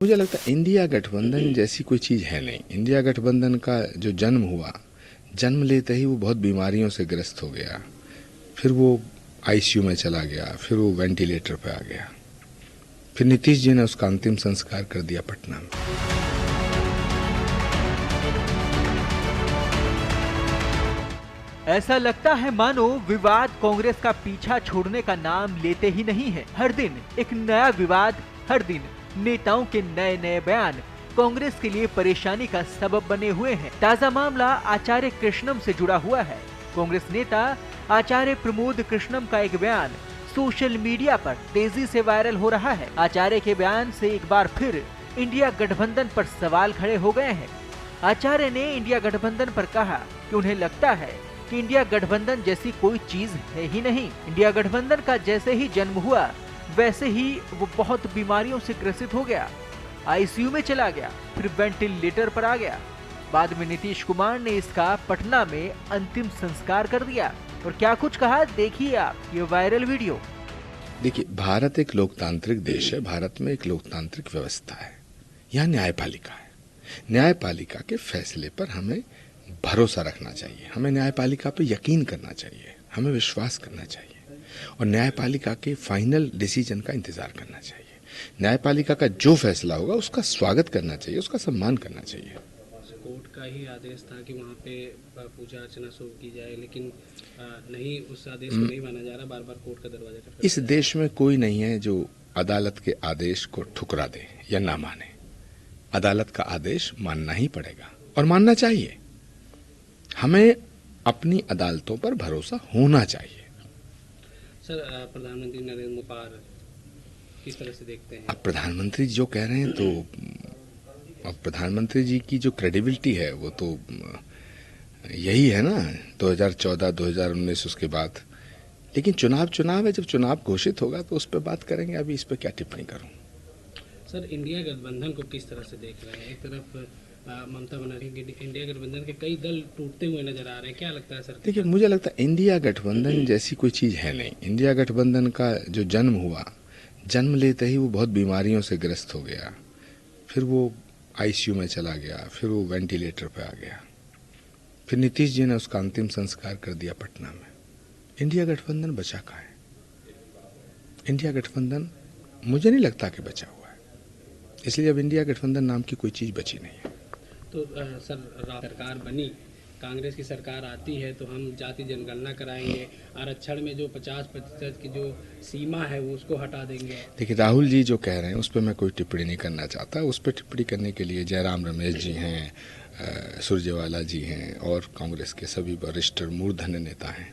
मुझे लगता है इंडिया गठबंधन जैसी कोई चीज़ है नहीं। इंडिया गठबंधन का जो जन्म हुआ, जन्म लेते ही वो बहुत बीमारियों से ग्रस्त हो गया, फिर वो आईसीयू में चला गया, फिर वो वेंटिलेटर पे आ गया, फिर नीतीश जी ने उसका अंतिम संस्कार कर दिया पटना में। ऐसा लगता है मानो विवाद कांग्रेस का पीछा छोड़ने का नाम लेते ही नहीं है। हर दिन एक नया विवाद, हर दिन नेताओं के नए नए बयान कांग्रेस के लिए परेशानी का सबब बने हुए हैं। ताजा मामला आचार्य कृष्णम से जुड़ा हुआ है। कांग्रेस नेता आचार्य प्रमोद कृष्णम का एक बयान सोशल मीडिया पर तेजी से वायरल हो रहा है। आचार्य के बयान से एक बार फिर इंडिया गठबंधन पर सवाल खड़े हो गए हैं। आचार्य ने इंडिया गठबंधन पर कहा कि उन्हें लगता है कि इंडिया गठबंधन जैसी कोई चीज है ही नहीं। इंडिया गठबंधन का जैसे ही जन्म हुआ वैसे ही वो बहुत बीमारियों से ग्रसित हो गया, आईसीयू में चला गया, फिर वेंटिलेटर पर आ गया। बाद में नीतीश कुमार ने इसका पटना में अंतिम संस्कार कर दिया। और क्या कुछ कहा, देखिए आप ये वायरल वीडियो। देखिए, भारत एक लोकतांत्रिक देश है, भारत में एक लोकतांत्रिक व्यवस्था है, यहाँ न्यायपालिका है। न्यायपालिका के फैसले पर हमें भरोसा रखना चाहिए, हमें न्यायपालिका पे यकीन करना चाहिए, हमें विश्वास करना चाहिए और न्यायपालिका के फाइनल डिसीजन का इंतजार करना चाहिए। न्यायपालिका का जो फैसला होगा उसका स्वागत करना चाहिए, उसका सम्मान करना चाहिए। कोर्ट का ही आदेश था कि वहाँ पे पूजा अर्चना शुरू की जाए, लेकिन नहीं, उस आदेश को नहीं माना जा रहा, बार बार कोर्ट का दरवाजा खटखटा। इस देश में कोई नहीं है जो अदालत के आदेश को ठुकरा दे या ना माने। अदालत का आदेश मानना ही पड़ेगा और मानना चाहिए। हमें अपनी अदालतों पर भरोसा होना चाहिए। सर, प्रधानमंत्री नरेंद्र मोदी किस तरह से देखते हैं? अब प्रधानमंत्री जो कह रहे हैं तो अब प्रधानमंत्री जी की जो क्रेडिबिलिटी है वो तो यही है ना, 2014, 2019 उसके बाद। लेकिन चुनाव है, जब चुनाव घोषित होगा तो उस पर बात करेंगे। अभी इस पर क्या टिप्पणी करूं? सर, इंडिया गठबंधन को किस तरह से देख रहे हैं? एक तरफ ममता बनर्जी, इंडिया गठबंधन के कई दल टूटते हुए नजर आ रहे हैं, क्या लगता है सर? देखिए, मुझे लगता है इंडिया गठबंधन जैसी कोई चीज़ है नहीं। इंडिया गठबंधन का जो जन्म हुआ, जन्म लेते ही वो बहुत बीमारियों से ग्रस्त हो गया, फिर वो आईसीयू में चला गया, फिर वो वेंटिलेटर पे आ गया, फिर नीतीश जी ने उसका अंतिम संस्कार कर दिया पटना में। इंडिया गठबंधन बचा कहाँ है? इंडिया गठबंधन मुझे नहीं लगता कि बचा हुआ है, इसलिए अब इंडिया गठबंधन नाम की कोई चीज़ बची नहीं है। तो सर, सरकार बनी, कांग्रेस की सरकार आती है तो हम जाति जनगणना कराएंगे, आरक्षण में जो 50% की जो सीमा है वो उसको हटा देंगे। देखिए, राहुल जी जो कह रहे हैं उस पर मैं कोई टिप्पणी नहीं करना चाहता। उस पर टिप्पणी करने के लिए जयराम रमेश जी हैं, सुरजेवाला जी हैं और कांग्रेस के सभी वरिष्ठ मूर्धन्य नेता हैं।